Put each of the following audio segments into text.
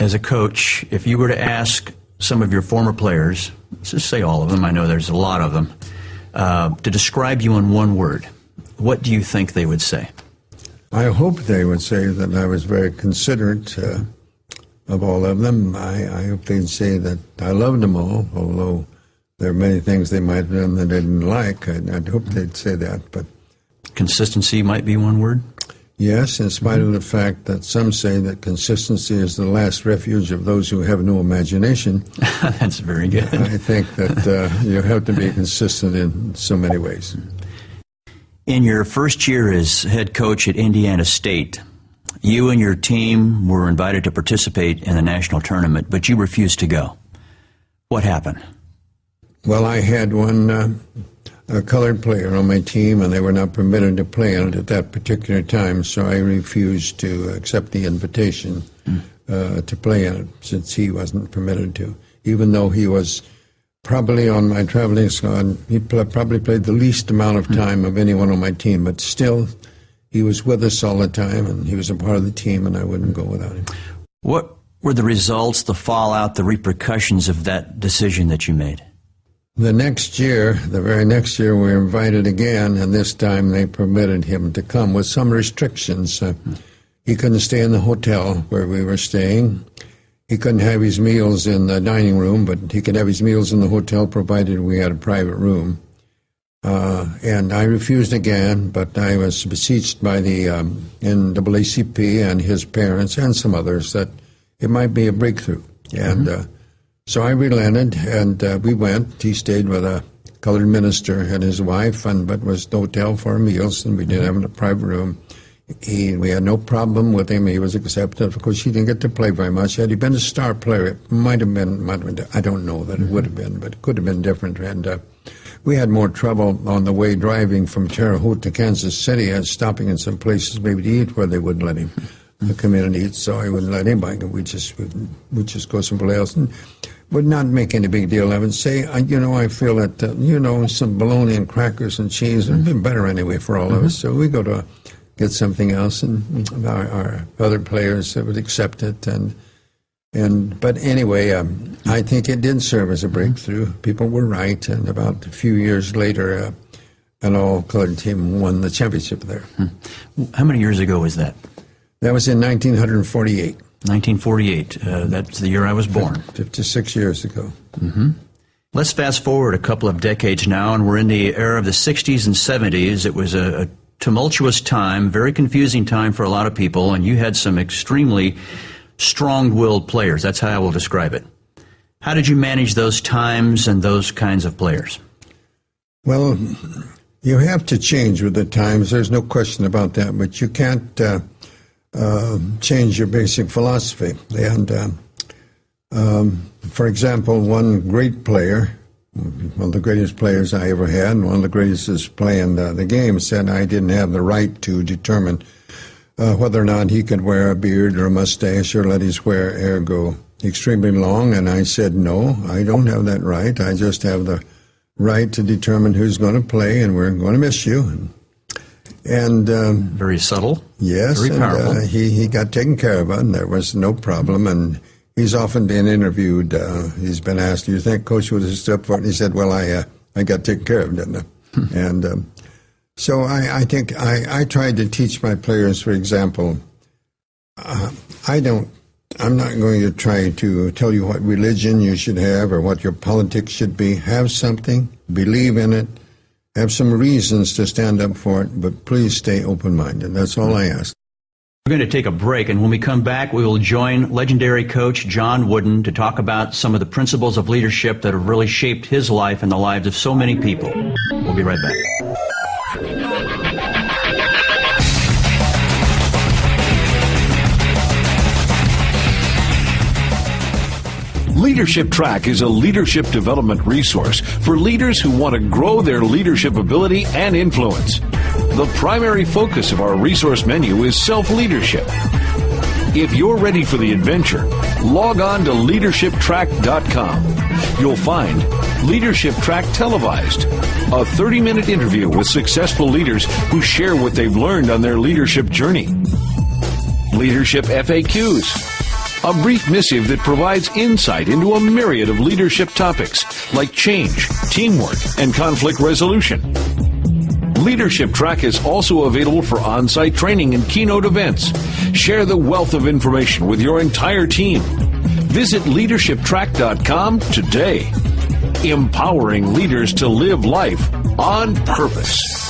as a coach, if you were to ask some of your former players, let's just say all of them, I know there's a lot of them, to describe you in one word, what do you think they would say? I hope they would say that I was very considerate of all of them. I hope they'd say that I loved them all, although there are many things they might have done that I didn't like. I'd hope they'd say that. But consistency might be one word? Yes, in spite of the fact that some say that consistency is the last refuge of those who have no imagination. That's very good. I think that you have to be consistent in so many ways. In your first year as head coach at Indiana State, you and your team were invited to participate in the national tournament, but you refused to go. What happened? Well, I had one a colored player on my team, and they were not permitted to play in it at that particular time, so I refused to accept the invitation to play in it, since he wasn't permitted to, even though he was probably on my traveling squad. He probably played the least amount of time of anyone on my team, but still, he was with us all the time, and he was a part of the team, and I wouldn't go without him. What were the results, the fallout, the repercussions of that decision that you made? The very next year, we were invited again, and this time they permitted him to come with some restrictions. He couldn't stay in the hotel where we were staying. He couldn't have his meals in the dining room, but he could have his meals in the hotel provided we had a private room. And I refused again, but I was beseeched by the NAACP and his parents and some others that it might be a breakthrough. And so I relented, and we went. He stayed with a colored minister and his wife, but was at the hotel for meals, and we did have a private room. We had no problem with him. He was accepted. Of course, he didn't get to play very much. Had he been a star player, it might have been, I don't know that it would have been, but it could have been different. And we had more trouble on the way driving from Terre Haute to Kansas City, and stopping in some places maybe to eat where they wouldn't let him come in and eat, so I wouldn't let anybody. We'd just go someplace else, and would not make any big deal of it. Say, I feel that, some bologna and crackers and cheese would be better anyway for all of us, so we go to get something else, and our other players would accept it. But anyway, I think it did serve as a breakthrough. People were right, and about a few years later, an all-colored team won the championship there. How many years ago was that? That was in 1948. 1948. That's the year I was born. 56 years ago. Let's fast forward a couple of decades now, and we're in the era of the 60s and 70s. It was a tumultuous time, very confusing time for a lot of people, and you had some extremely strong-willed players. That's how I will describe it. How did you manage those times and those kinds of players? Well, you have to change with the times. There's no question about that, but you can't change your basic philosophy. And for example, one great player, one of the greatest players I ever had, and one of the greatest playing the game, said I didn't have the right to determine whether or not he could wear a beard or a mustache or let his hair go extremely long. And I said, no, I don't have that right. I just have the right to determine who's going to play, and we're going to miss you. And very subtle. Yes, very powerful. And he got taken care of, and there was no problem. And he's often been interviewed. He's been asked, "Do you think Coach would have stood for it?" And he said, "Well, I got taken care of, didn't I?" And so I think I tried to teach my players, for example, I'm not going to try to tell you what religion you should have or what your politics should be. Have something, believe in it, have some reasons to stand up for it, but please stay open-minded. That's all I ask. We're going to take a break, and when we come back, we will join legendary coach John Wooden to talk about some of the principles of leadership that have really shaped his life and the lives of so many people. We'll be right back. Leadership Track is a leadership development resource for leaders who want to grow their leadership ability and influence. The primary focus of our resource menu is self-leadership. If you're ready for the adventure, log on to leadershiptrack.com. You'll find Leadership Track Televised, a 30-minute interview with successful leaders who share what they've learned on their leadership journey. Leadership FAQs, A brief missive that provides insight into a myriad of leadership topics like change, teamwork, and conflict resolution. Leadership Track is also available for on-site training and keynote events. Share the wealth of information with your entire team. Visit leadershiptrack.com today. Empowering leaders to live life on purpose.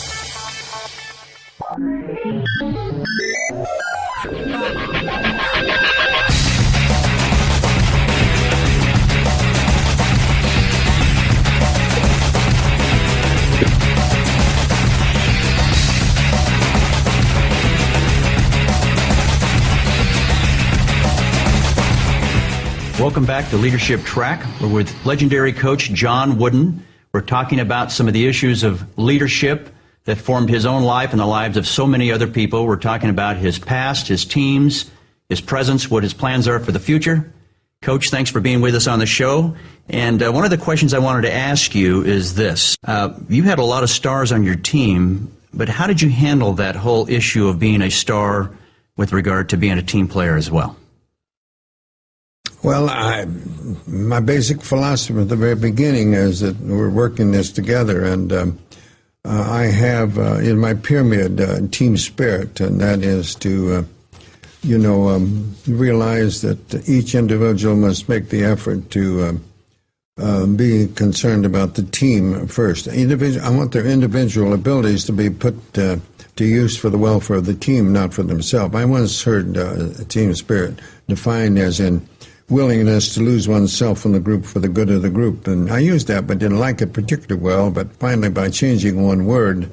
Welcome back to Leadership Track. We're with legendary coach John Wooden. We're talking about some of the issues of leadership that formed his own life and the lives of so many other people. We're talking about his past, his teams, his presence, what his plans are for the future. Coach, thanks for being with us on the show. And one of the questions I wanted to ask you is this. You had a lot of stars on your team, but how did you handle that whole issue of being a star with regard to being a team player as well? Well, my basic philosophy at the very beginning is that we're working this together, and I have in my pyramid team spirit, and that is to, realize that each individual must make the effort to be concerned about the team first. I want their individual abilities to be put to use for the welfare of the team, not for themselves. I once heard team spirit defined as in willingness to lose oneself in the group for the good of the group. And I used that but didn't like it particularly well. But finally, by changing one word,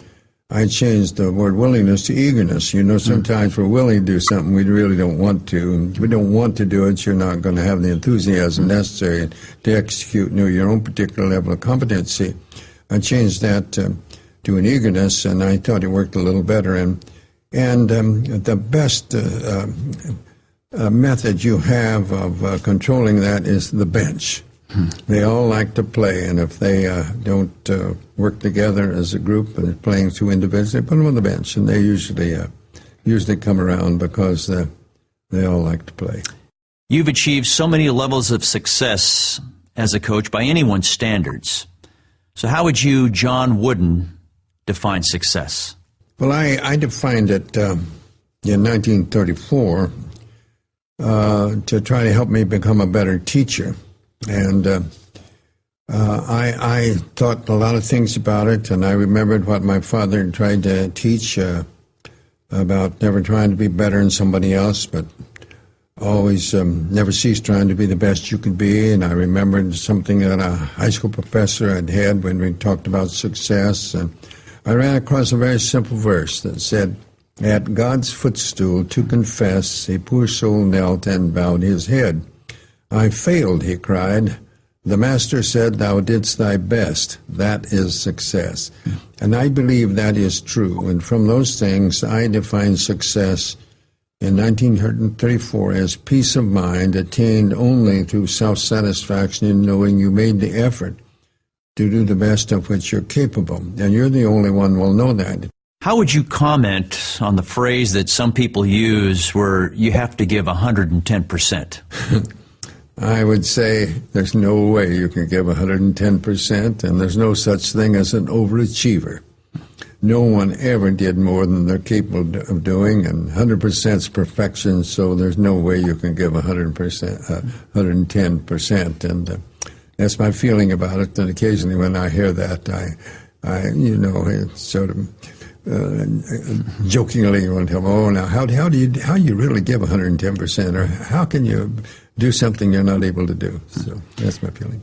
I changed the word willingness to eagerness. Sometimes we're willing to do something we really don't want to. And if we don't want to do it, you're not going to have the enthusiasm necessary to execute your own particular level of competency. I changed that to an eagerness, and I thought it worked a little better. And the best method you have of controlling that is the bench. They all like to play, and if they don't work together as a group and playing two individuals, they put them on the bench, and they usually come around because they all like to play. You've achieved so many levels of success as a coach by anyone's standards. So how would you, John Wooden, define success? Well, I defined it in 1934 to try to help me become a better teacher. And I thought a lot of things about it, and I remembered what my father tried to teach about never trying to be better than somebody else, but always never cease trying to be the best you could be. And I remembered something that a high school professor had when we talked about success. And I ran across a very simple verse that said, "At God's footstool to confess, a poor soul knelt and bowed his head. I failed," he cried. "The Master said, thou didst thy best. That is success." And I believe that is true. And from those things, I define success in 1934 as peace of mind attained only through self-satisfaction in knowing you made the effort to do the best of which you're capable. And you're the only one who will know that. How would you comment on the phrase that some people use where you have to give 110%? I would say there's no way you can give 110%, and there's no such thing as an overachiever. No one ever did more than they're capable of doing, and 100% is perfection, so there's no way you can give 100%, 110%. And that's my feeling about it, and occasionally when I hear that, it's sort of jokingly want to tell them, "Oh, now how do you really give 110%, or how can you do something you're not able to do?" So that's my feeling.